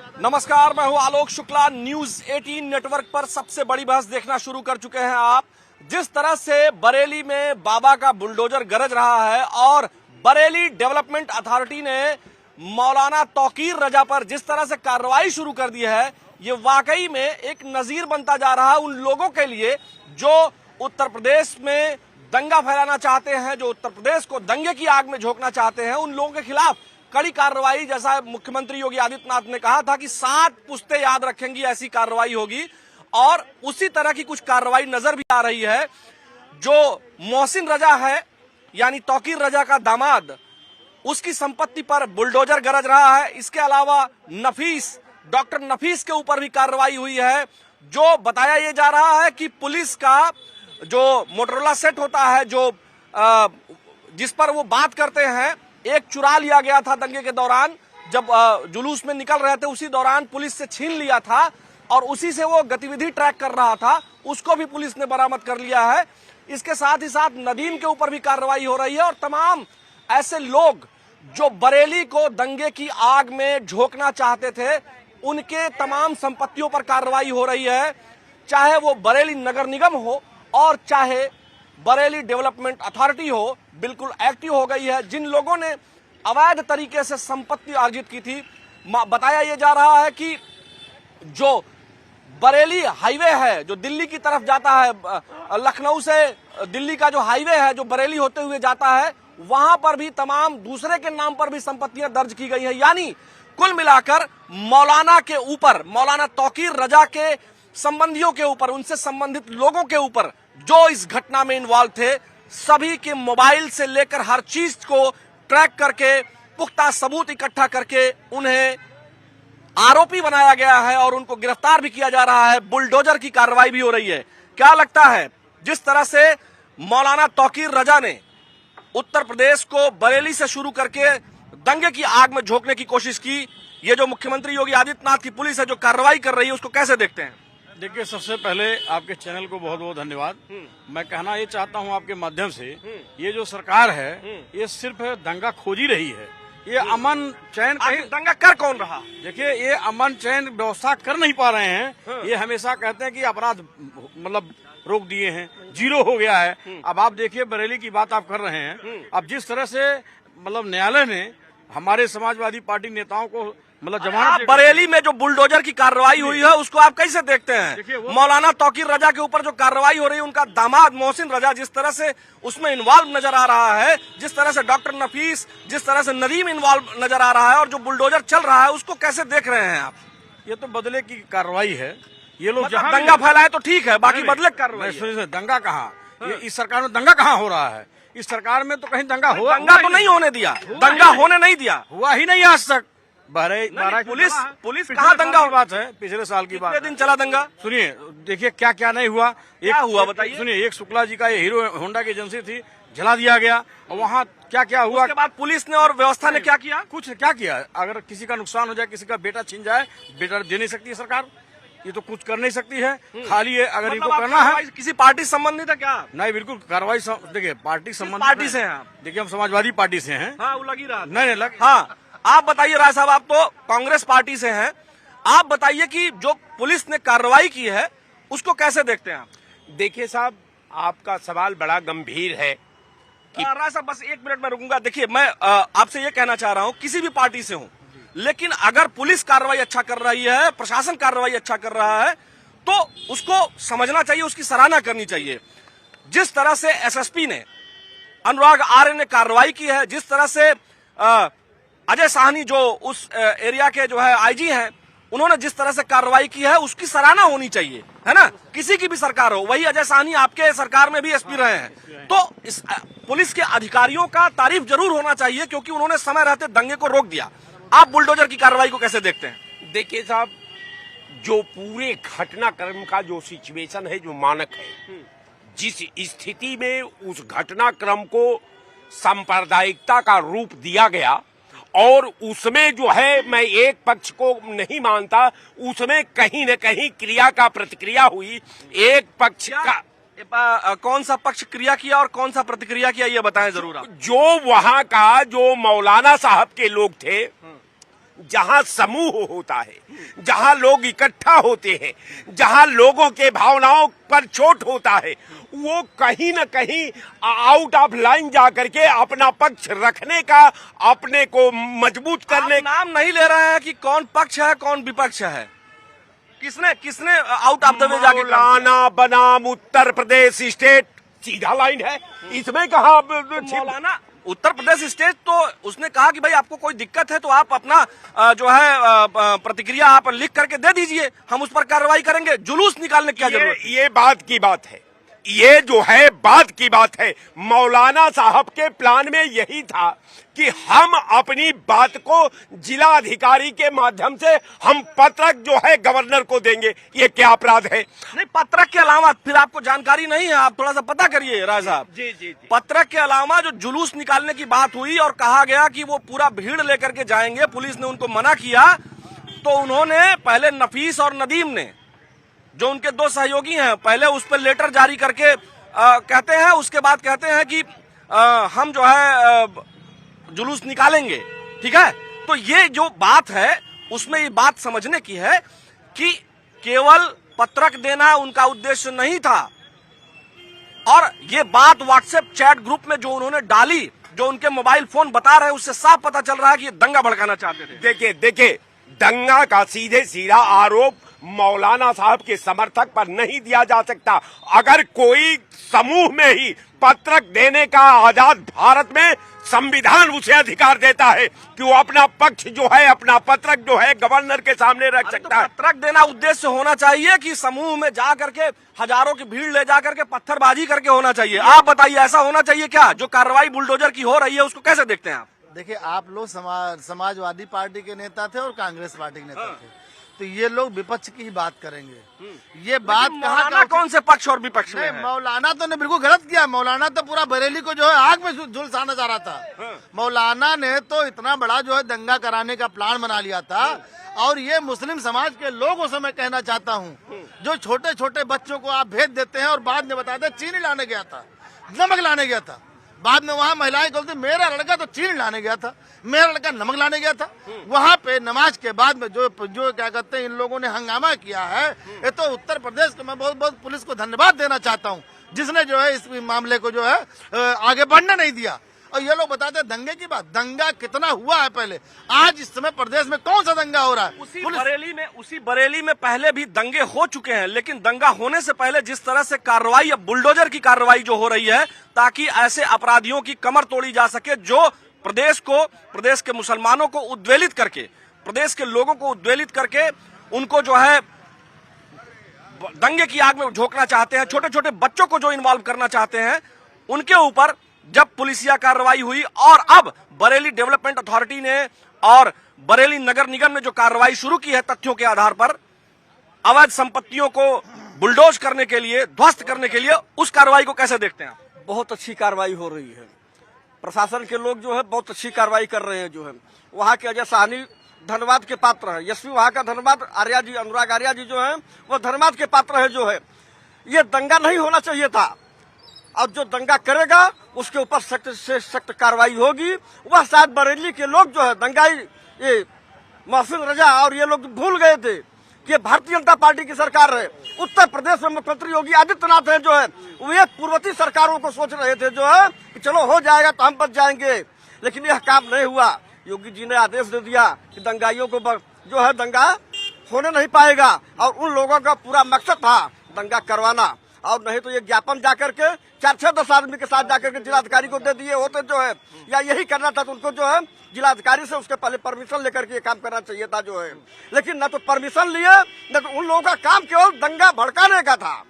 नमस्कार, मैं हूं आलोक शुक्ला। न्यूज 18 नेटवर्क पर सबसे बड़ी बहस देखना शुरू कर चुके हैं आप। जिस तरह से बरेली में बाबा का बुलडोजर गरज रहा है और बरेली डेवलपमेंट अथॉरिटी ने मौलाना तौकीर रजा पर जिस तरह से कार्रवाई शुरू कर दी है, ये वाकई में एक नजीर बनता जा रहा है उन लोगों के लिए जो उत्तर प्रदेश में दंगा फैलाना चाहते हैं, जो उत्तर प्रदेश को दंगे की आग में झोंकना चाहते हैं। उन लोगों के खिलाफ कड़ी कार्रवाई, जैसा मुख्यमंत्री योगी आदित्यनाथ ने कहा था कि 7 पुश्तें याद रखेंगी, ऐसी कार्रवाई होगी। और उसी तरह की कुछ कार्रवाई नजर भी आ रही है। जो मोहसिन रजा है यानी तौकीर रजा का दामाद, उसकी संपत्ति पर बुलडोजर गरज रहा है। इसके अलावा नफीस, डॉक्टर नफीस के ऊपर भी कार्रवाई हुई है। जो बताया ये जा रहा है कि पुलिस का जो मोटरोला सेट होता है, जो जिस पर वो बात करते हैं, एक चुरा लिया गया था दंगे के दौरान। जब जुलूस में निकल रहे थे उसी दौरान पुलिस से छीन लिया था और उसी से वो गतिविधि ट्रैक कर रहा था, उसको भी पुलिस ने बरामद कर लिया है। इसके साथ ही साथ नदीम के ऊपर भी कार्रवाई हो रही है और तमाम ऐसे लोग जो बरेली को दंगे की आग में झोंकना चाहते थे, उनके तमाम संपत्तियों पर कार्रवाई हो रही है। चाहे वो बरेली नगर निगम हो और चाहे बरेली डेवलपमेंट अथॉरिटी हो, बिल्कुल एक्टिव हो गई है। जिन लोगों ने अवैध तरीके से संपत्ति अर्जित की थी, बताया यह जा रहा है कि जो बरेली हाईवे है जो दिल्ली की तरफ जाता है, लखनऊ से दिल्ली का जो हाईवे है जो बरेली होते हुए जाता है, वहां पर भी तमाम दूसरे के नाम पर भी संपत्तियां दर्ज की गई है। यानी कुल मिलाकर मौलाना के ऊपर, मौलाना तौकीर रजा के संबंधियों के ऊपर, उनसे संबंधित लोगों के ऊपर जो इस घटना में इन्वॉल्व थे, सभी के मोबाइल से लेकर हर चीज को ट्रैक करके, पुख्ता सबूत इकट्ठा करके उन्हें आरोपी बनाया गया है और उनको गिरफ्तार भी किया जा रहा है। बुलडोजर की कार्रवाई भी हो रही है। क्या लगता है, जिस तरह से मौलाना तौकीर रजा ने उत्तर प्रदेश को बरेली से शुरू करके दंगे की आग में झोंकने की कोशिश की, ये जो मुख्यमंत्री योगी आदित्यनाथ की पुलिस है जो कार्रवाई कर रही है, उसको कैसे देखते हैं? देखिए, सबसे पहले आपके चैनल को बहुत बहुत धन्यवाद। मैं कहना ये चाहता हूं आपके माध्यम से, ये जो सरकार है ये सिर्फ दंगा खोजी रही है। ये अमन चैन कहीं दंगा कर कौन रहा? देखिए, ये अमन चैन व्यवस्था कर नहीं पा रहे हैं। ये हमेशा कहते हैं कि अपराध मतलब रोक दिए हैं, 0 हो गया है। अब आप देखिए, बरेली की बात आप कर रहे हैं। अब जिस तरह से मतलब न्यायालय ने हमारे समाजवादी पार्टी नेताओं को मतलब जमानत, बरेली में जो बुलडोजर की कार्रवाई हुई है उसको आप कैसे देखते हैं? मौलाना तौकीर रजा के ऊपर जो कार्रवाई हो रही है, उनका दामाद मोहसिन रजा जिस तरह से उसमें इन्वॉल्व नजर आ रहा है, जिस तरह से डॉक्टर नफीस, जिस तरह से नदीम इन्वॉल्व नजर आ रहा है, और जो बुलडोजर चल रहा है, उसको कैसे देख रहे हैं आप? ये तो बदले की कार्रवाई है। ये लोग जहाँ दंगा फैलाए तो ठीक है, बाकी बदले कार्रवाई। दंगा कहाँ, इस सरकार में दंगा कहाँ हो रहा है? इस सरकार में तो कहीं दंगा हुआ, दंगा तो नहीं होने दिया, दंगा होने नहीं दिया, हुआ ही नहीं आज तक। पुलिस कहाँ दंगा हो? बात है पिछले साल की बात। कितने दिन चला दंगा? सुनिए, देखिए क्या क्या नहीं हुआ। क्या हुआ बताइए। सुनिए, एक शुक्ला जी का ये हीरो होंडा की एजेंसी थी, जला दिया गया। और वहाँ क्या क्या हुआ, उसके बाद पुलिस ने और व्यवस्था ने क्या किया? कुछ क्या किया। अगर किसी का नुकसान हो जाए, किसी का बेटा छिन जाए, बेटा दे नहीं सकती है सरकार, ये तो कुछ कर नहीं सकती है। खाली है अगर इनको करना है। किसी पार्टी संबंधित है क्या? नहीं, बिल्कुल कार्रवाई देखिए पार्टी संबंधित। पार्टी से हैं? देखिए, हम समाजवादी पार्टी से हैं। हाँ, वो लगी रहा। नहीं लग। हाँ, आप बताइए राय साहब, आप तो कांग्रेस पार्टी से हैं, आप बताइए कि जो पुलिस ने कार्रवाई की है उसको कैसे देखते हैं आप? देखिए साहब, आपका सवाल बड़ा गंभीर है कि राय साहब, बस 1 मिनट में रुकूंगा। देखिए, मैं आपसे ये कहना चाह रहा हूं, किसी भी पार्टी से हूं, लेकिन अगर पुलिस कार्रवाई अच्छा कर रही है, प्रशासन कार्रवाई अच्छा कर रहा है, तो उसको समझना चाहिए, उसकी सराहना करनी चाहिए। जिस तरह से एसएसपी ने, अनुराग आर्य ने कार्रवाई की है, जिस तरह से अजय साहनी जो उस एरिया के जो है आईजी हैं, उन्होंने जिस तरह से कार्रवाई की है, उसकी सराहना होनी चाहिए, है ना? किसी की भी सरकार हो, वही अजय साहनी आपके सरकार में भी एसपी रहे हैं, तो इस पुलिस के अधिकारियों का तारीफ जरूर होना चाहिए, क्योंकि उन्होंने समय रहते दंगे को रोक दिया। आप बुलडोजर की कार्रवाई को कैसे देखते हैं? देखिए साहब, जो पूरे घटनाक्रम का जो सिचुएशन है, जो मानक है, जिस स्थिति में उस घटनाक्रम को सांप्रदायिकता का रूप दिया गया, और उसमें जो है, मैं एक पक्ष को नहीं मानता, उसमें कहीं न कहीं क्रिया का प्रतिक्रिया हुई। एक पक्ष का कौन सा पक्ष क्रिया किया और कौन सा प्रतिक्रिया किया, ये बताएं जरूर आप। जो वहां का जो मौलाना साहब के लोग थे, जहां समूह होता है, जहां लोग इकट्ठा होते हैं, जहां लोगों के भावनाओं पर चोट होता है, वो कहीं न कहीं आउट ऑफ लाइन जाकर के अपना पक्ष रखने का, अपने को मजबूत करने आप नाम नहीं ले रहे हैं कि कौन पक्ष है कौन विपक्ष है, किसने आउट ऑफ द वे जाके काम किया? मौलाना बनाम उत्तर प्रदेश स्टेट सीधा लाइन है, इसमें कहा मौलाना उत्तर प्रदेश स्टेट तो उसने कहा कि भाई आपको कोई दिक्कत है तो आप अपना जो है प्रतिक्रिया आप लिख करके दे दीजिए, हम उस पर कार्रवाई करेंगे, जुलूस निकालने की क्या जरूरत है? ये बात की बात है, ये जो है बात की बात है। मौलाना साहब के प्लान में यही था कि हम अपनी बात को जिला अधिकारी के माध्यम से हम पत्रक जो है गवर्नर को देंगे। ये क्या अपराध है? नहीं, पत्रक के अलावा फिर आपको जानकारी नहीं है, आप थोड़ा सा पता करिए राय साहब। जी। पत्रक के अलावा जो जुलूस निकालने की बात हुई और कहा गया कि वो पूरा भीड़ लेकर के जाएंगे, पुलिस ने उनको मना किया, तो उन्होंने पहले नफीस और नदीम ने, जो उनके दो सहयोगी हैं, पहले उस पर लेटर जारी करके कहते हैं, उसके बाद कहते हैं कि हम जो है जुलूस निकालेंगे। ठीक है, तो ये जो बात है उसमें ये बात समझने की है कि केवल पत्रक देना उनका उद्देश्य नहीं था, और ये बात व्हाट्सएप चैट ग्रुप में जो उन्होंने डाली, जो उनके मोबाइल फोन बता रहे हैं, उससे साफ पता चल रहा है कि ये दंगा भड़काना चाहते थे। देखिए दंगा का सीधे सीधा आरोप मौलाना साहब के समर्थक पर नहीं दिया जा सकता। अगर कोई समूह में ही पत्रक देने का आजाद भारत में संविधान उसे अधिकार देता है कि वो अपना पक्ष जो है, अपना पत्रक जो है गवर्नर के सामने रख सकता है। पत्रक देना उद्देश्य होना चाहिए कि समूह में जा करके हजारों की भीड़ ले जा करके पत्थरबाजी करके होना चाहिए? आप बताइए, ऐसा होना चाहिए क्या? जो कार्रवाई बुलडोजर की हो रही है उसको कैसे देखते हैं आप? देखिए, आप लोग समाजवादी पार्टी के नेता थे और कांग्रेस पार्टी के नेता थे, तो ये लोग विपक्ष की ही बात करेंगे। ये बात मौलाना कौन से पक्ष और विपक्ष में है? मौलाना तो ने बिल्कुल गलत किया। मौलाना तो पूरा बरेली को जो है आग में झुलसाना चाह रहा था। मौलाना ने तो इतना बड़ा जो है दंगा कराने का प्लान बना लिया था। और ये मुस्लिम समाज के लोगों से मैं कहना चाहता हूँ, जो छोटे छोटे बच्चों को आप भेज देते हैं और बाद में बताते चीनी लाने गया था, नमक लाने गया था, बाद में वहाँ महिलाएं बोलती मेरा लड़का तो चीनी लाने गया था, मेरा लड़का नमक लाने गया था। वहाँ पे नमाज के बाद में जो क्या कहते हैं इन लोगों ने हंगामा किया है, ये तो उत्तर प्रदेश को मैं बहुत बहुत पुलिस को धन्यवाद देना चाहता हूँ, जिसने जो है इस मामले को जो है आगे बढ़ने नहीं दिया। और ये लोग बताते हैं दंगे की बात, दंगा कितना हुआ है पहले, आज इस समय प्रदेश में कौन सा दंगा हो रहा है? उसी बरेली में पहले भी दंगे हो चुके हैं, लेकिन दंगा होने से पहले जिस तरह से कार्रवाई, अब बुलडोजर की कार्रवाई जो हो रही है, ताकि ऐसे अपराधियों की कमर तोड़ी जा सके जो प्रदेश के मुसलमानों को उद्वेलित करके, प्रदेश के लोगों को उद्वेलित करके उनको जो है दंगे की आग में झोंकना चाहते हैं, छोटे छोटे बच्चों को जो इन्वॉल्व करना चाहते हैं, उनके ऊपर जब पुलिसिया कार्रवाई हुई और अब बरेली डेवलपमेंट अथॉरिटी ने और बरेली नगर निगम ने जो कार्रवाई शुरू की है तथ्यों के आधार पर अवैध संपत्तियों को बुलडोज करने के लिए, ध्वस्त करने के लिए, उस कार्रवाई को कैसे देखते हैं? बहुत अच्छी कार्रवाई हो रही है। प्रशासन के लोग जो है बहुत अच्छी कार्रवाई कर रहे हैं। जो है वहाँ के अजय साहनी धन्यवाद के पात्र है, यशवी वहाँ का धन्यवाद, आर्या जी, अनुराग आर्या जी जो है वो धन्यवाद के पात्र है। जो है ये दंगा नहीं होना चाहिए था, और जो दंगा करेगा उसके ऊपर सख्त से सख्त कार्रवाई होगी। वह शायद बरेली के लोग जो है दंगाई, ये मोहसिन रजा और ये लोग भूल गए थे कि भारतीय जनता पार्टी की सरकार है। उत्तर प्रदेश में मुख्यमंत्री योगी आदित्यनाथ है जो है वो एक पूर्ववर्ती सरकारों को सोच रहे थे जो है कि चलो हो जाएगा तो हम बच जाएंगे, लेकिन यह काम नहीं हुआ। योगी जी ने आदेश दे दिया कि दंगाइयों को जो है दंगा होने नहीं पाएगा, और उन लोगों का पूरा मकसद था दंगा करवाना। और नहीं तो ये ज्ञापन जाकर के 4-10 आदमी के साथ जाकर के जिलाधिकारी को दे दिए होते जो है, या यही करना था तो उनको जो है जिलाधिकारी से उसके पहले परमिशन लेकर के ये काम करना चाहिए था जो है। लेकिन न तो परमिशन लिए, न तो उन लोगों का काम केवल दंगा भड़काने का था,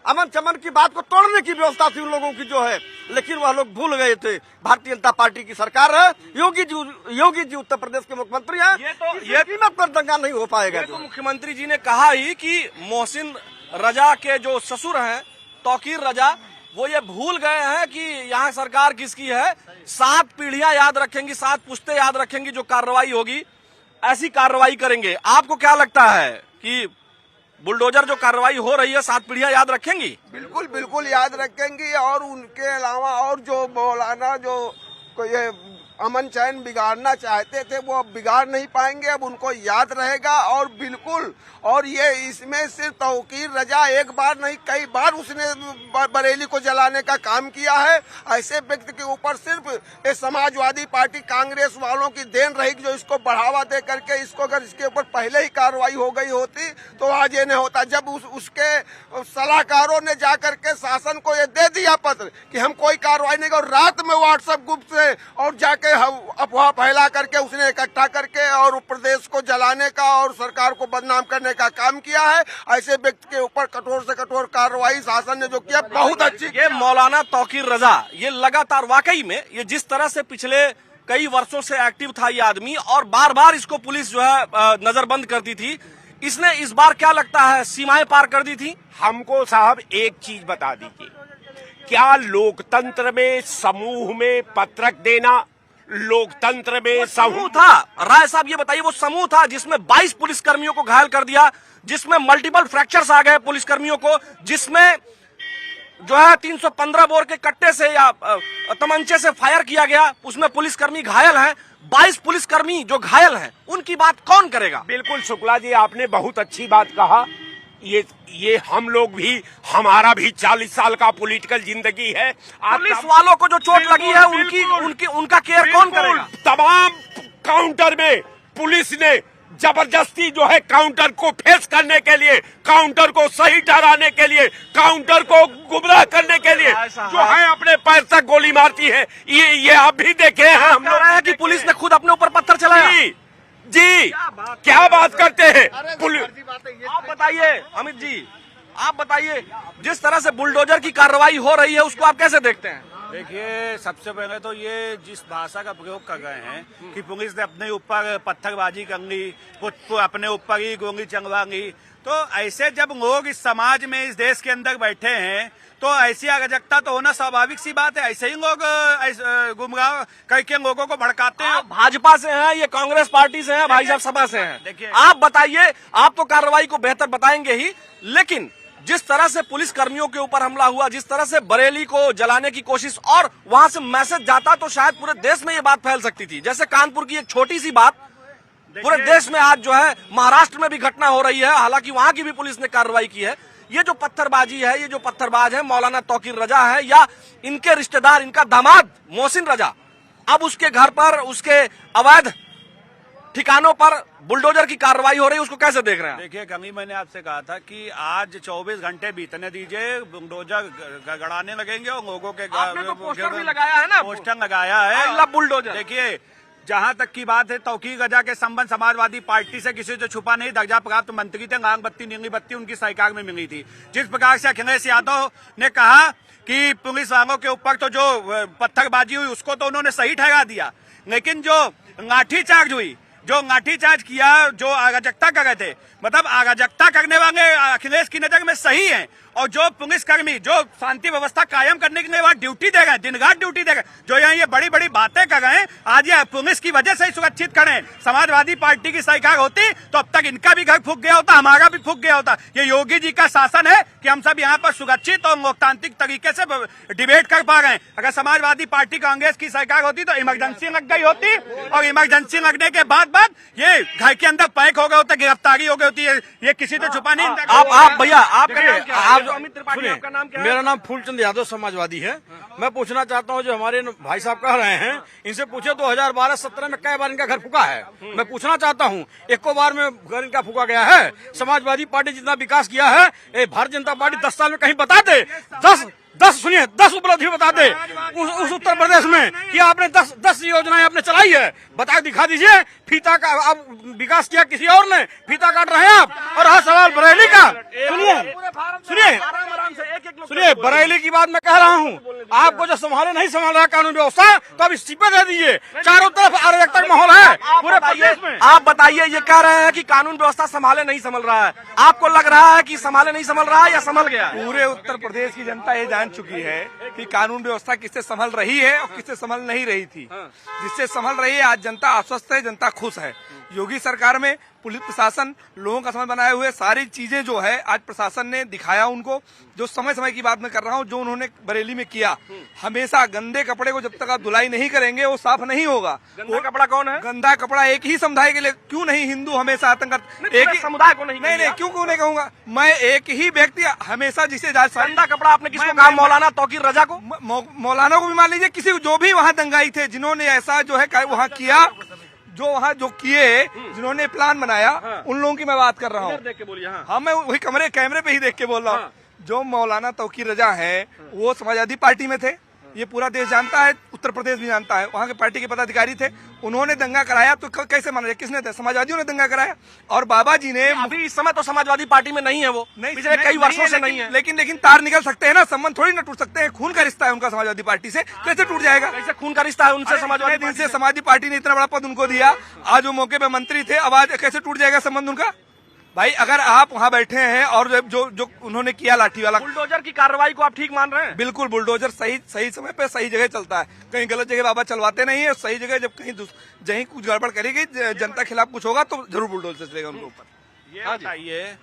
अमन चमन की बात को तोड़ने की व्यवस्था थी उन लोगों की जो है, लेकिन वह लोग भूल गए थे। भारतीय जनता पार्टी की सरकार है, योगी जी उत्तर प्रदेश के मुख्यमंत्री हैं, ये कीमत पर दंगा नहीं हो पाएगा। तो मुख्यमंत्री जी ने कहा ही कि मोहसिन रजा के जो ससुर हैं तौकीर रजा, वो ये भूल गए हैं कि यहाँ सरकार किसकी है। 7 पीढ़ियां याद रखेंगी, 7 पुश्ते याद रखेंगी, जो कार्रवाई होगी ऐसी कार्रवाई करेंगे। आपको क्या लगता है कि बुलडोजर जो कार्रवाई हो रही है 7 पीढ़ियां याद रखेंगी? बिल्कुल बिल्कुल याद रखेंगी। और उनके अलावा और जो मौलाना जो ये अमन चैन बिगाड़ना चाहते थे वो अब बिगाड़ नहीं पाएंगे, अब उनको याद रहेगा। और बिल्कुल, और ये इसमें सिर्फ तौकीर रजा एक बार नहीं कई बार उसने बरेली को जलाने का काम किया है। ऐसे व्यक्ति के ऊपर सिर्फ ये समाजवादी पार्टी कांग्रेस वालों की देन रहेगी जो इसको बढ़ावा दे करके इसको, अगर इसके ऊपर पहले ही कार्रवाई हो गई होती तो आज ये नहीं होता। जब उसके सलाहकारों ने जाकर के शासन को ये दे दिया पत्र कि हम कोई कार्रवाई नहीं, और रात में व्हाट्सएप ग्रुप से और जाके अफवाह फैला करके उसने इकट्ठा करके और प्रदेश को जलाने का और सरकार को बदनाम करने का काम किया है। ऐसे व्यक्ति के ऊपर कठोर से कठोर कार्रवाई शासन ने जो किया बहुत अच्छी। ये मौलाना तौकीर रजा ये लगातार वाकई में ये जिस तरह से पिछले कई वर्षों से एक्टिव था ये आदमी, और बार बार इसको पुलिस जो है नजरबंद करती थी, इसने इस बार क्या लगता है सीमाएं पार कर दी थी। हमको साहब एक चीज बता दीजिए, क्या लोकतंत्र में समूह में पत्रक देना लोकतंत्र में समूह था? राय साहब ये बताइए, वो समूह था जिसमें 22 पुलिसकर्मियों को घायल कर दिया, जिसमें मल्टीपल फ्रैक्चर्स आ गए पुलिसकर्मियों को, जिसमें जो है 315 बोर के कट्टे से या तमंचे से फायर किया गया, उसमें पुलिसकर्मी घायल हैं। 22 पुलिसकर्मी जो घायल हैं उनकी बात कौन करेगा? बिल्कुल शुक्ला जी, आपने बहुत अच्छी बात कहा। ये हम लोग भी, हमारा भी 40 साल का पॉलिटिकल जिंदगी है। पुलिस वालों को जो चोट लगी है उनका केयर कौन करेगा? तमाम काउंटर में पुलिस ने जबरदस्ती जो है काउंटर को फेस करने के लिए, काउंटर को सही ठहराने के लिए, काउंटर को गुमराह करने के लिए जो है अपने पैर तक गोली मारती है। ये आप भी देखे हैं। हम लोग है कि पुलिस ने खुद अपने ऊपर पत्थर चलाया। जी क्या बात करते हैं पुलिस? आप बताइए अमित जी, आप बताइए, जिस तरह से बुलडोजर की कार्रवाई हो रही है उसको आप कैसे देखते हैं? देखिए, सबसे पहले तो ये जिस भाषा का प्रयोग कर रहे हैं कि पुलिस ने अपने ऊपर पत्थरबाजी कर ली, अपने ऊपर ही गोली चलवा ली, तो ऐसे जब लोग इस समाज में इस देश के अंदर बैठे हैं तो ऐसी अराजकता तो होना स्वाभाविक सी बात है। ऐसे ही लोग गुमराह करके लोगों को भड़काते हैं। भाजपा से हैं, ये कांग्रेस पार्टी से हैं, भाई साहब सभा से हैं। देखिए, आप बताइए, आप तो कार्रवाई को बेहतर बताएंगे ही, लेकिन जिस तरह से पुलिस कर्मियों के ऊपर हमला हुआ, जिस तरह से बरेली को जलाने की कोशिश और वहां से मैसेज जाता तो शायद पूरे देश में ये बात फैल सकती थी। जैसे कानपुर की एक छोटी सी बात पूरे देश में आज जो है, महाराष्ट्र में भी घटना हो रही है, हालांकि वहां की भी पुलिस ने कार्रवाई की है। ये जो पत्थरबाजी है, ये जो पत्थरबाज है मौलाना तौकीर रजा है या इनके रिश्तेदार, इनका दामाद मोहसिन रजा, अब उसके घर पर, उसके अवैध ठिकानों पर बुलडोजर की कार्रवाई हो रही है, उसको कैसे देख रहे हैं? देखिए, कभी मैंने आपसे कहा था कि आज 24 घंटे बीतने दीजिए, बुलडोजर गड़ाने लगेंगे और लोगों के आपने तो पोस्टर भी लगाया है ना, पोस्टर लगाया है बुलडोजर। देखिए, जहां तक की बात है तौकीर रजा के संबंध समाजवादी पार्टी से किसी से छुपा नहीं, दर्जा प्राप्त मंत्री थे, लाल बत्ती नीली बत्ती उनकी सरकार में मिली थी। जिस प्रकार से अखिलेश यादव ने कहा कि पुलिस वालों के ऊपर तो जो पत्थरबाजी हुई उसको तो उन्होंने सही ठहरा दिया, लेकिन जो लाठीचार्ज हुई, जो लाठीचार्ज किया, जो अराजकता कर रहे थे, मतलब अराजकता करने वाले अखिलेश की नजर में सही हैं, और जो पुलिसकर्मी जो शांति व्यवस्था कायम करने के लिए वहां ड्यूटी दे रहे हैं, दिन रात ड्यूटी दे रहे हैं, जो यहाँ ये बड़ी बड़ी बातें कर रहे हैं, आज ये पुलिस की वजह से ही सुरक्षित खड़े हैं। समाजवादी पार्टी की सरकार होती तो अब तक इनका भी घर फूक गया होता, हमारा भी फूक गया होता। ये योगी जी का शासन है कि हम सब यहाँ पर सुरक्षित और लोकतांत्रिक तरीके से डिबेट कर पा रहे हैं। अगर समाजवादी पार्टी कांग्रेस की सरकार होती तो इमरजेंसी लग गई होती, और इमरजेंसी लगने के बाद ये घर के अंदर पैक हो गए होते, गिरफ्तारी हो गई होती है। ये किसी से छुपा नहीं। आप भैया, आपका अमित त्रिपाठी, आपका नाम क्या है? मेरा नाम फूलचंद यादव, समाजवादी है। मैं पूछना चाहता हूँ, जो हमारे भाई साहब कह रहे हैं, इनसे पूछे 2012-17 में कई बार इनका घर फूका है। मैं पूछना चाहता हूँ, एको बार में घर इनका फूका गया है? समाजवादी पार्टी जितना विकास किया है, भारतीय जनता पार्टी 10 साल में कहीं बता दे, 10 उपलब्धि बता दे उस उत्तर प्रदेश में कि आपने 10 योजनाएं आपने चलाई है, बता दिखा दीजिए। फीता का अब विकास किया किसी और ने, फीता काट रहे हैं आप। और हाँ, सवाल बरेली का सुनिए, बरेली की बात मैं कह रहा हूँ, आपको जो संभाले नहीं संभाल रहा कानून व्यवस्था, तो अब इस्तीफे दे दीजिए। चारों तरफ अराजकता का माहौल है पूरे प्रदेश में। आप बताइए, ये कह रहे हैं कि कानून व्यवस्था संभाले नहीं संभल रहा है, आपको लग रहा है कि संभाले नहीं संभल रहा है या संभल गया? पूरे उत्तर प्रदेश की जनता ये जान चुकी है कि कानून व्यवस्था किससे संभल रही है और किससे संभल नहीं रही थी। जिससे संभल रही है, आज जनता आश्वस्त है, जनता खुश है। योगी सरकार में पुलिस प्रशासन लोगों का समय बनाए हुए सारी चीजें जो है आज प्रशासन ने दिखाया उनको। जो समय समय की बात मैं कर रहा हूँ, जो उन्होंने बरेली में किया, हमेशा गंदे कपड़े को जब तक आप धुलाई नहीं करेंगे वो साफ नहीं होगा। गंदा कपड़ा कौन है? गंदा कपड़ा एक ही समुदाय के लिए, क्यों नहीं हिंदू हमेशा आतंक एक ही समुदाय को नहीं? नहीं, क्यों नहीं कहूंगा मैं, एक ही व्यक्ति हमेशा जिसे गंदा कपड़ा आपने किसको कहा? मौलाना तौकीर रजा को? मौलाना को भी मान लीजिए, किसी जो भी वहाँ दंगाई थे, जिन्होंने ऐसा जो है वहाँ किया, जो वहाँ जो किए, जिन्होंने प्लान बनाया, उन लोगों की मैं बात कर रहा हूँ। देख के बोलिए। हाँ, मैं वही कैमरे पे ही देख के बोल रहा हूँ। जो मौलाना तौकीर रजा है वो समाजवादी पार्टी में थे, ये पूरा देश जानता है, उत्तर प्रदेश भी जानता है। वहाँ के पार्टी के पदाधिकारी थे, उन्होंने दंगा कराया तो कैसे माना जाए? किसने? समाजवादियों ने दंगा कराया। और बाबा जी ने अभी इस समय तो समाजवादी पार्टी में नहीं है, वो पिछले कई वर्षों से नहीं है। लेकिन तार निकल सकते हैं ना, संबंध थोड़ी ना टूट सकते हैं। खून का रिश्ता है उनका समाजवादी पार्टी से, कैसे टूट जाएगा? कैसे खून का रिश्ता है उनसे? समाजवादी पार्टी ने इतना बड़ा पद उनको दिया, आज वो मौके पे मंत्री थे, अब आज कैसे टूट जाएगा संबंध उनका? भाई अगर आप वहाँ बैठे हैं और जो उन्होंने किया लाठी वाला, बुलडोजर की कार्रवाई को आप ठीक मान रहे हैं? बिल्कुल, बुलडोजर सही समय पे सही जगह चलता है। कहीं गलत जगह बाबा चलवाते नहीं है। सही जगह जब कहीं कुछ गड़बड़ करेगी, जनता के खिलाफ कुछ होगा तो जरूर बुलडोजर चलेगा उनके ऊपर। ये बताइए,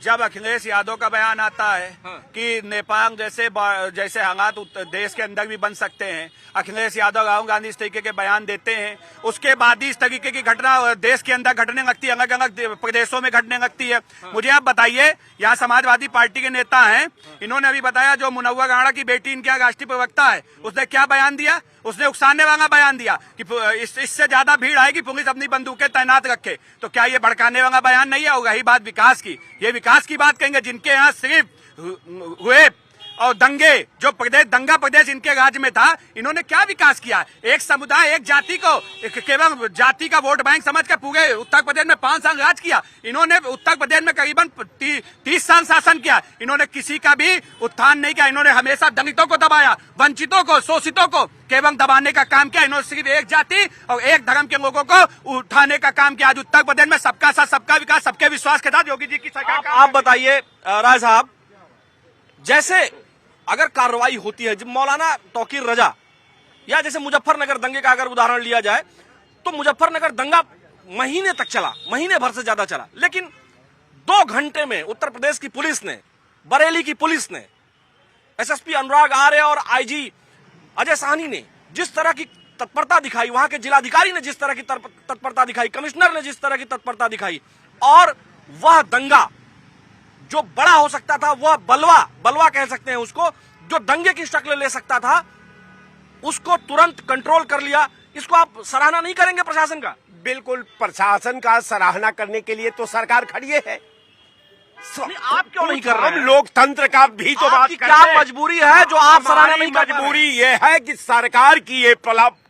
जब अखिलेश यादव का बयान आता है कि नेपाल जैसे हालात देश के अंदर भी बन सकते हैं, अखिलेश यादव राहुल गांधी इस तरीके के बयान देते हैं, उसके बाद ही इस तरीके की घटना देश के अंदर घटने लगती है, अलग अलग प्रदेशों में घटने लगती है। मुझे आप बताइए, यहाँ समाजवादी पार्टी के नेता हैं, इन्होंने अभी बताया जो मुनव्वर राणा की बेटी इनके यहाँ राष्ट्रीय प्रवक्ता है, उसने क्या बयान दिया? उसने उकसाने वाला बयान दिया कि इससे ज्यादा भीड़ आएगी, पुलिस अपनी बंदूकें तैनात रखे। तो क्या ये भड़काने वाला बयान नहीं है? और रही बात विकास की, ये विकास की बात कहेंगे जिनके यहाँ सिर्फ हुए और दंगे, जो प्रदेश दंगा प्रदेश इनके राज्य में था, इन्होंने क्या विकास किया? एक समुदाय, एक जाति को केवल जाति का वोट बैंक समझ के पूरे उत्तर प्रदेश में 5 साल राज किया। इन्होंने उत्तर प्रदेश में करीबन 30 साल शासन किया। इन्होंने किसी का भी उत्थान नहीं किया। इन्होंने हमेशा दलितों को दबाया, वंचितों को, शोषितों को केवल दबाने का काम किया। इन्होंने सिर्फ एक जाति और एक धर्म के लोगों को उठाने का काम किया। आज उत्तर प्रदेश में सबका साथ सबका विकास, सबके विश्वास के साथ योगी जी की सरकार। आप बताइए राय साहब, जैसे अगर कार्रवाई होती है, जब मौलाना तौकीर रजा या जैसे मुजफ्फरनगर दंगे का अगर उदाहरण लिया जाए, तो मुजफ्फरनगर दंगा महीने तक चला, महीने भर से ज्यादा चला, लेकिन 2 घंटे में उत्तर प्रदेश की पुलिस ने, बरेली की पुलिस ने, एसएसपी अनुराग आर्य और आईजी अजय साहनी ने जिस तरह की तत्परता दिखाई, वहां के जिलाधिकारी ने जिस तरह की तत्परता दिखाई, कमिश्नर ने जिस तरह की तत्परता दिखाई, और वह दंगा जो बड़ा हो सकता था, वह बलवा कह सकते हैं उसको, जो दंगे की शक्ल ले सकता था, उसको तुरंत कंट्रोल कर लिया। इसको आप सराहना नहीं करेंगे प्रशासन का? बिल्कुल, प्रशासन का सराहना करने के लिए तो सरकार खड़ी है। आप क्यों नहीं कर रहे हैं? हम लोकतंत्र का भी तो बात क्या मजबूरी है जो आप सराहना नहीं कर रहे हैं? मजबूरी ये है कि सरकार की ये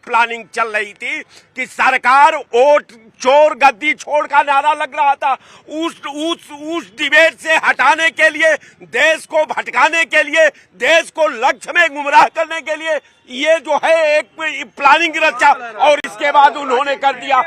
प्लानिंग चल रही थी कि सरकार वोट चोर गद्दी छोड़ का नारा लग रहा था। उस डिबेट से हटाने के लिए, देश को भटकाने के लिए, देश को लक्ष्य में गुमराह करने के लिए ये जो है एक प्लानिंग रचा, और इसके बाद उन्होंने कर दिया।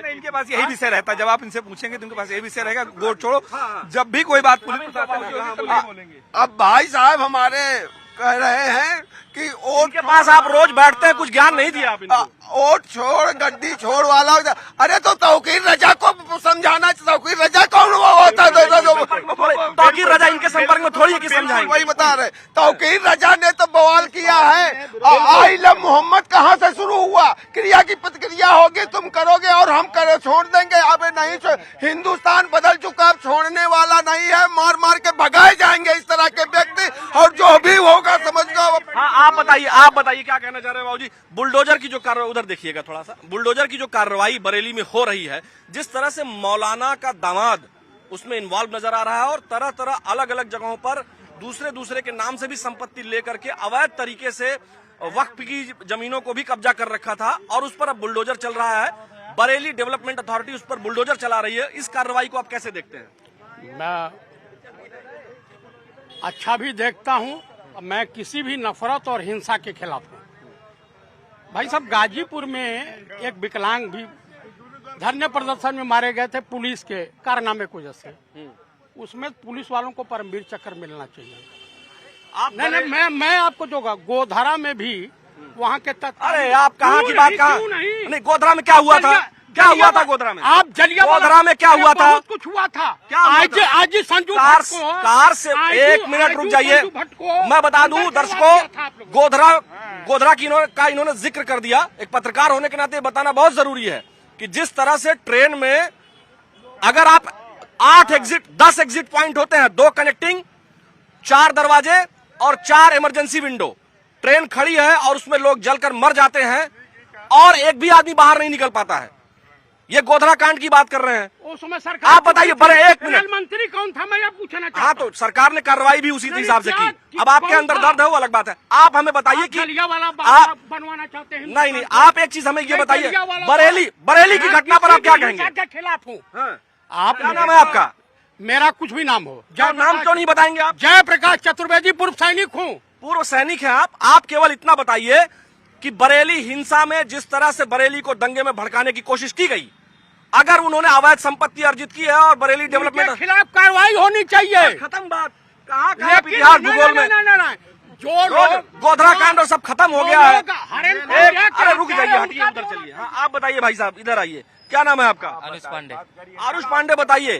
इनके पास यही विषय रहता है, जब आप इनसे पूछेंगे तो इनके पास यही विषय रहेगा, वोट छोड़ो। जब भी कोई बात पुलिस बोलेंगे। अब भाई साहब हमारे कह रहे हैं कि उनके पास आप रोज बैठते हैं, कुछ ज्ञान नहीं दिया आप इनको? वोट छोड़ गड्डी छोड़ वाला, अरे तो तौकीर रजा को समझाना, तौकीर रजा कौन होता है? तौकीर रजा इनके संपर्क में थोड़ी कि समझाएंगे। वही बता रहे, तौकीर रजा ने तो बवाल किया है। आई लव मोहम्मद कहाँ से शुरू हुआ? क्रिया की प्रतिक्रिया होगी, तुम करोगे और हम करे छोड़ देंगे। अब नहीं, हिंदुस्तान बदल चुका, अब छोड़ने वाला नहीं है। मार मार के भगाए जाएंगे इस तरह के व्यक्ति, और जो भी होगा समझ लो। आप बताइए क्या कहना चाह रहे हैं बाबूजी? बुलडोजर की जो कार्रवाई, उधर देखिएगा थोड़ा सा, बुलडोजर की जो कार्रवाई बरेली में हो रही है, जिस तरह से मौलाना का दामाद उसमें इन्वॉल्व नजर आ रहा है, और तरह तरह अलग अलग जगहों पर दूसरे के नाम से भी संपत्ति लेकर के अवैध तरीके से वक्फ की जमीनों को भी कब्जा कर रखा था, और उस पर अब बुलडोजर चल रहा है। बरेली डेवलपमेंट अथॉरिटी उस पर बुलडोजर चला रही है। इस कार्रवाई को आप कैसे देखते हैं? मैं अच्छा भी देखता हूं, मैं किसी भी नफरत और हिंसा के खिलाफ हूं। भाई साहब, गाजीपुर में एक विकलांग भी धरने प्रदर्शन में मारे गए थे पुलिस के कारनामे की वजह से। उसमें पुलिस वालों को परमवीर चक्र मिलना चाहिए। नहीं, मैं आपको जो गोधरा में भी वहाँ के अरे आप कहाँ की बात, कहाँ नहीं, गोधरा में क्या हुआ था? क्या हुआ था गोधरा में? आप गोधरा में क्या हुआ था? बहुत कुछ हुआ था। क्या हुआ आज था? आज ही संजू कार भट्ट को- कार से आज एक ही- मिनट आज रुक ही जाइए, संजू भट्ट को मैं बता दूं अंदर दर्शकों, करवा दिया था आप लोगों ने। गोधरा की इन्होंने जिक्र कर दिया। एक पत्रकार होने के नाते बताना बहुत जरूरी है कि जिस तरह से ट्रेन में अगर आप 10 एग्जिट पॉइंट होते हैं, 2 कनेक्टिंग, 4 दरवाजे और 4 इमरजेंसी विंडो, ट्रेन खड़ी है और उसमें लोग जलकर मर जाते हैं और एक भी आदमी बाहर नहीं निकल पाता है। ये गोधरा कांड की बात कर रहे हैं। उस समय सरकार आप बताइए, बड़े एक मिनट। रेल मंत्री कौन था, मैं ये पूछना चाहता हाँ, तो सरकार ने कार्रवाई भी उसी नहीं, हिसाब से क्या- की। अब आपके कौन अंदर था? दर्द है वो अलग बात है। आप हमें बताइए कि जलियांवाला आप बाग बनवाना चाहते हैं। नहीं, आप एक चीज हमें ये मैं बताइए, जलियांवाला बरेली की मैं घटना पर आप किसी क्या भी कहेंगे? हिंसा के खिलाफ हूँ। हाँ। आप क्या नाम है आपका? मेरा कुछ भी नाम हो, क्या नाम क्यों नहीं बताएंगे आप? जय प्रकाश चतुर्वेदी, पूर्व सैनिक हूँ। पूर्व सैनिक हैं आप केवल इतना बताइए कि बरेली हिंसा में जिस तरह से बरेली को दंगे में भड़काने की कोशिश की गई, अगर उन्होंने अवैध संपत्ति अर्जित की है और बरेली उनके डेवलपमेंट खिलाफ कार्रवाई होनी चाहिए। खत्म बात, कहाँ लेकिन इतिहास भूगोल में नहीं, जो लोग गोधरा कांड और सब खत्म हो गया है। अरे रुक जाइए, हटिए, उनका उधर चलिए। हाँ, आप बताइए भाई साहब, इधर आइए। क्या नाम है आपका? आरुष पांडे। आरुष पांडे, बताइए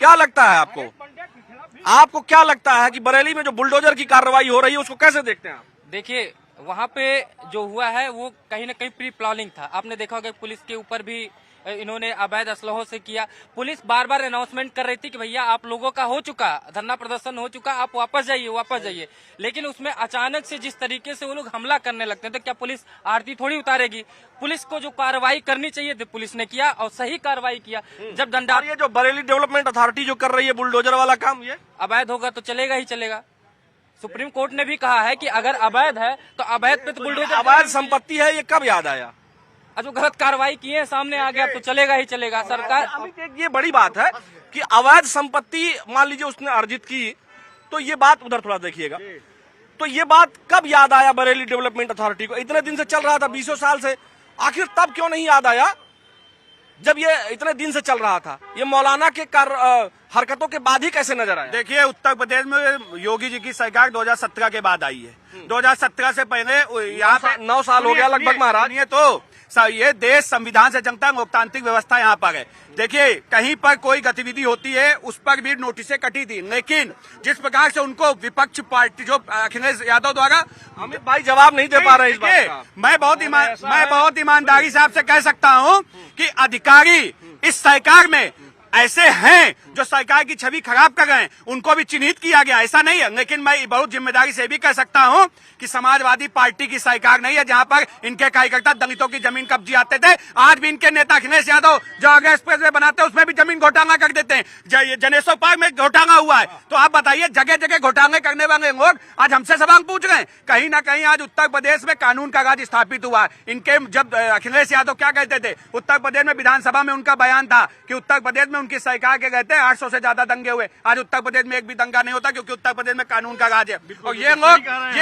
क्या लगता है आपको क्या लगता है कि बरेली में जो बुलडोजर की कार्रवाई हो रही है उसको कैसे देखते हैं आप? देखिए, वहाँ पे जो हुआ है वो कहीं न कहीं प्री प्लानिंग था। आपने देखा होगा पुलिस के ऊपर भी इन्होंने अवैध असलहों से किया। पुलिस बार बार अनाउंसमेंट कर रही थी कि भैया आप लोगों का हो चुका, धरना प्रदर्शन हो चुका, आप वापस जाइए। लेकिन उसमें अचानक से जिस तरीके से वो लोग हमला करने लगते हैं तो क्या पुलिस आरती थोड़ी उतारेगी? पुलिस को जो कार्रवाई करनी चाहिए थी पुलिस ने किया और सही कार्रवाई किया। जब डंडा, ये जो बरेली डेवलपमेंट अथॉरिटी जो कर रही है बुलडोजर वाला काम, ये अवैध होगा तो चलेगा ही चलेगा। सुप्रीम कोर्ट ने भी कहा है कि अगर अवैध है तो अवैध पे तो बुलडोजर, अवैध संपत्ति है, ये कब याद आया? जो गलत कार्रवाई की है सामने आ गया तो चलेगा ही चलेगा। सरकार, एक ये बड़ी बात है कि अवैध संपत्ति मान लीजिए उसने अर्जित की, तो ये बात उधर थोड़ा देखिएगा, तो ये बात कब याद आया बरेली डेवलपमेंट अथॉरिटी को? इतने दिन से चल रहा था, 20 साल से, आखिर तब क्यों नहीं याद आया जब ये इतने दिन से चल रहा था? ये मौलाना के हरकतों के बाद ही कैसे नजर आया? देखिए, उत्तर प्रदेश में योगी जी की सरकार 2017 के बाद आई है। 2017 से पहले यहाँ पे 9 साल हो गया लगभग महाराज। सुनिए तो ये देश संविधान से चलता है, लोकतांत्रिक व्यवस्था यहाँ पर है। देखिए, कहीं पर कोई गतिविधि होती है उस पर भी नोटिसें कटी थी, लेकिन जिस प्रकार से उनको विपक्ष पार्टी जो अखिलेश यादव द्वारा, अमित भाई जवाब नहीं दे पा रहे इस बात का। मैं बहुत ईमानदारी से आपसे कह सकता हूँ कि अधिकारी इस सरकार में ऐसे हैं जो सरकार की छवि खराब कर रहे हैं, उनको भी चिन्हित किया गया, ऐसा नहीं है। लेकिन मैं बहुत जिम्मेदारी से भी कह सकता हूं कि समाजवादी पार्टी की सरकार नहीं है जहां पर इनके कार्यकर्ता दलितों की जमीन कब्जे आते थे। आज भी इनके नेता अखिलेश यादव जो आगे एक्सप्रेस वे बनाते हैं उसमें भी जमीन घोटाला कर देते हैं। जनेश्वर पार्क में घोटाला हुआ है, तो आप बताइए, जगह जगह घोटाले करने वाले लोग आज हमसे सवाल पूछ रहे हैं। कहीं ना कहीं आज उत्तर प्रदेश में कानून का राज स्थापित हुआ है। इनके जब अखिलेश यादव क्या कहते थे, उत्तर प्रदेश में विधानसभा में उनका बयान था कि उत्तर प्रदेश में उनकी सरकार के कहते हैं 800 से ज्यादा दंगे हुए। आज उत्तर प्रदेश में एक भी दंगा नहीं होता क्योंकि उत्तर प्रदेश में कानून का राज है। और ये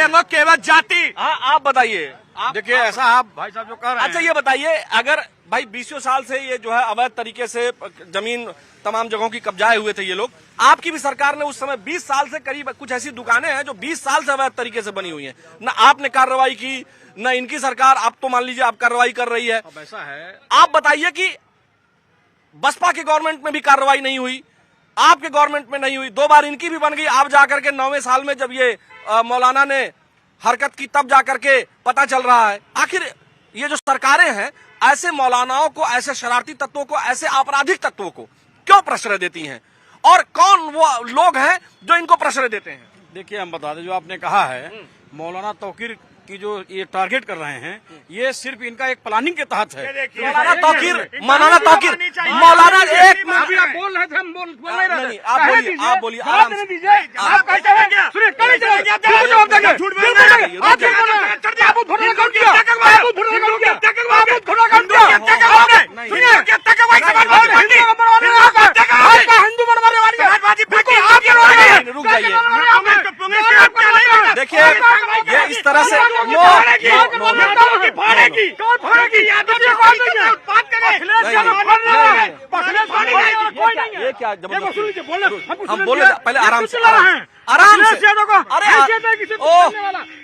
लोग केवल जाति। हाँ, आप बताइए। देखिए, ऐसा आप भाई साहब जो कर रहे हैं, अच्छा ये बताइए, अगर भाई 20 साल से ये जो है अवैध तरीके से जमीन तमाम जगहों की कब्जाए हुए थे ये लोग, आपकी भी सरकार ने उस समय 20 साल से करीब कुछ ऐसी दुकानें हैं जो 20 साल से अवैध तरीके से बनी हुई हैं, ना आपने कार्रवाई की, ना इनकी सरकार, आप तो मान लीजिए आप कार्रवाई कर रही है। अब ऐसा है, आप बताइए कि बसपा के गवर्नमेंट में भी कार्रवाई नहीं हुई, आपके गवर्नमेंट में नहीं हुई, 2 बार इनकी भी बन गई, आप जाकर के 9वें साल में जब ये मौलाना ने हरकत की तब जाकर के पता चल रहा है। आखिर ये जो सरकारें हैं ऐसे मौलानाओं को, ऐसे शरारती तत्वों को, ऐसे आपराधिक तत्वों को क्यों प्रश्रय देती हैं, और कौन वो लोग हैं जो इनको प्रश्रय देते हैं? देखिए, हम बता दें, जो आपने कहा है मौलाना तौकीर की जो ये टारगेट कर रहे हैं, ये सिर्फ इनका एक प्लानिंग के तहत है। मौलाना तौकीर मौलाना एक मिनट, अभी आप बोल रहे थे, हम बोल नहीं रहे नहीं, थे। आप कहने बोलिए, दीजिए, आप बोलिए, जवाब आराम देने से। दीजिए। आप कहते हैं, सुनिए, कहने दीजिए, बिल्कुल जवाब देंगे। बिल्कुल देंगे। आप ठीक बोल रहे हैं। बाबू धुरने का काम किया, बाबू धुरने का काम किया, बाबू धुरने का काम किया। सुनिए, आपका हिंदू बनवाने वाली है, बिल्कुल आप ये रोक रहे हैं। रुक जाइए, देखिए, ये इस तरह से ये क्या जबरदस्ती? लीजिए, बोले हम बोले पहले आराम से, आराम से। अरे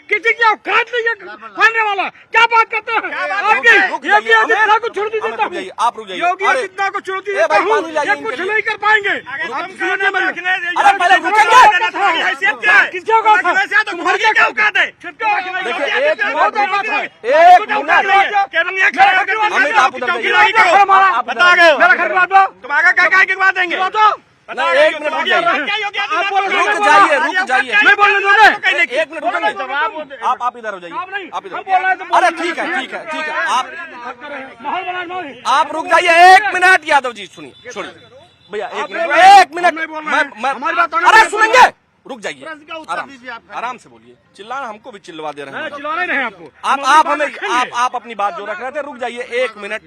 किसी की औकात नहीं है मानने वाला, क्या बात करते हैं? आपकी योगी आदित्यनाथ को चुनौती देता हूँ, आप रुक जाइए। योगी आदित्यनाथ को चुनौती देता हूँ, ये कुछ नहीं कर पाएंगे। अरे पहले रुकेंगे। किसकी औकात है? तुम्हारी क्या औकात है? देखिए एक मिनट, अमित आप उधर जाइए। बता गए मेरा घर बात दो, तुम आगे क्या गिरवा देंगे? एक मिनट रुक जाइए, रुक जाइए। नहीं बोलने दोगे? एक मिनट रुकेंगे। आप इधर हो जाइए, आप इधर। अरे ठीक है, ठीक है, ठीक है। आप रुक जाइए 1 मिनट। यादव जी सुनिए, छोड़िए भैया, 1 मिनट। अरे सुनेंगे, रुक जाइए, आराम से बोलिए। चिल्लाना हमको भी चिल्लवा दे रहे हैं। चिल्ला नहीं रहे आपको। आप हमें आप अपनी बात जो रख रहे थे, रुक जाइए 1 मिनट।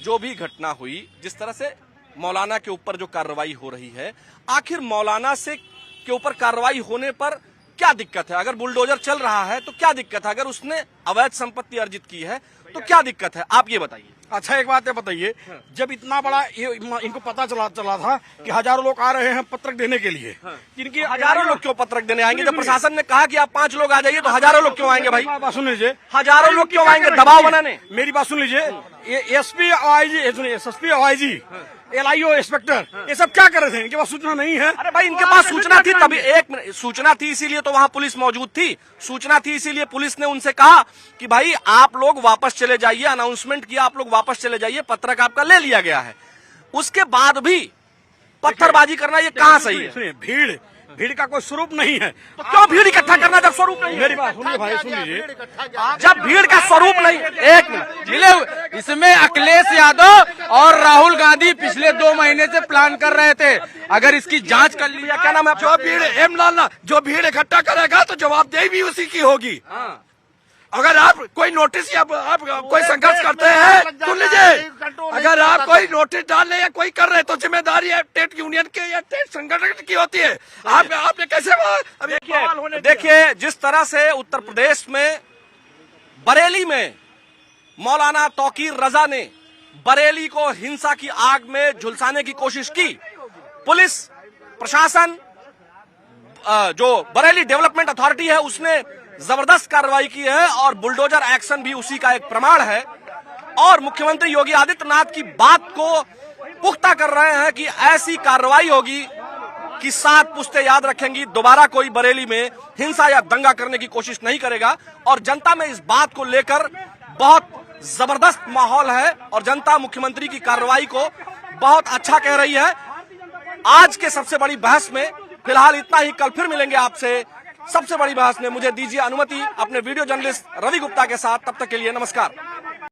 जो भी घटना हुई, जिस तरह से मौलाना के ऊपर जो कार्रवाई हो रही है, आखिर मौलाना से के ऊपर कार्रवाई होने पर क्या दिक्कत है? अगर बुलडोजर चल रहा है तो क्या दिक्कत है? अगर उसने अवैध संपत्ति अर्जित की है तो क्या दिक्कत है? आप ये बताइए। अच्छा एक बात है बताइए, जब इतना बड़ा ये इनको पता चला था कि हजारों लोग आ रहे हैं पत्रक देने के लिए, इनकी हजारों लोग क्यों पत्रक देने आएंगे? जब प्रशासन ने कहा कि आप 5 लोग आ जाइए तो हजारों लोग क्यों आएंगे भाई? बात सुन लीजिए, हजारों लोग क्यों आएंगे दबाव बनाने? मेरी बात सुन लीजिए, ये एसपी आईजी, सुनिए, एसएसपी आईजी, LIO इंस्पेक्टर, ये सब क्या कर रहे थे? इनके पास सूचना नहीं है? अरे भाई इनके पास सूचना थी, तभी 1 मिनट, सूचना थी इसीलिए तो वहां पुलिस मौजूद थी। सूचना थी इसीलिए पुलिस ने उनसे कहा कि भाई आप लोग वापस चले जाइए, अनाउंसमेंट किया, आप लोग वापस चले जाइए, पत्रक आपका ले लिया गया है। उसके बाद भी पत्थरबाजी करना ये कहाँ सही है? सुनिए, भीड़ का कोई स्वरूप नहीं है, तो क्यों भीड़ इकट्ठा करना जब स्वरूप नहीं है? मेरी बात सुनिए भाई, सुन लीजिए, जब भीड़ का स्वरूप नहीं, 1 मिनट मिले इसमें अखिलेश यादव और राहुल गांधी पिछले 2 महीने से प्लान कर रहे थे। अगर इसकी जांच कर ली, क्या नाम है? जो भीड़ जो भीड़ इकट्ठा करेगा तो जवाबदेही भी उसी की होगी। अगर आप कोई नोटिस या आप कोई संघर्ष करते हैं, सुन लीजिए, अगर आप कोई नोटिस डाल रहे या कोई कर रहे हैं तो जिम्मेदारी है ट्रेड यूनियन के या ट्रेड संगठन की होती है। आपने कैसे देखिए जिस तरह से उत्तर प्रदेश में बरेली में मौलाना तौकीर रजा ने बरेली को हिंसा की आग में झुलसाने की कोशिश की, पुलिस प्रशासन जो बरेली डेवलपमेंट अथॉरिटी है उसने जबरदस्त कार्रवाई की है और बुलडोजर एक्शन भी उसी का एक प्रमाण है। और मुख्यमंत्री योगी आदित्यनाथ की बात को पुख्ता कर रहे हैं कि ऐसी कार्रवाई होगी कि 7 पुश्तें याद रखेंगी, दोबारा कोई बरेली में हिंसा या दंगा करने की कोशिश नहीं करेगा। और जनता में इस बात को लेकर बहुत जबरदस्त माहौल है और जनता मुख्यमंत्री की कार्रवाई को बहुत अच्छा कह रही है। आज के सबसे बड़ी बहस में फिलहाल इतना ही। कल फिर मिलेंगे आपसे सबसे बड़ी बहस में। मुझे दीजिए अनुमति अपने वीडियो जर्नलिस्ट रवि गुप्ता के साथ। तब तक के लिए नमस्कार।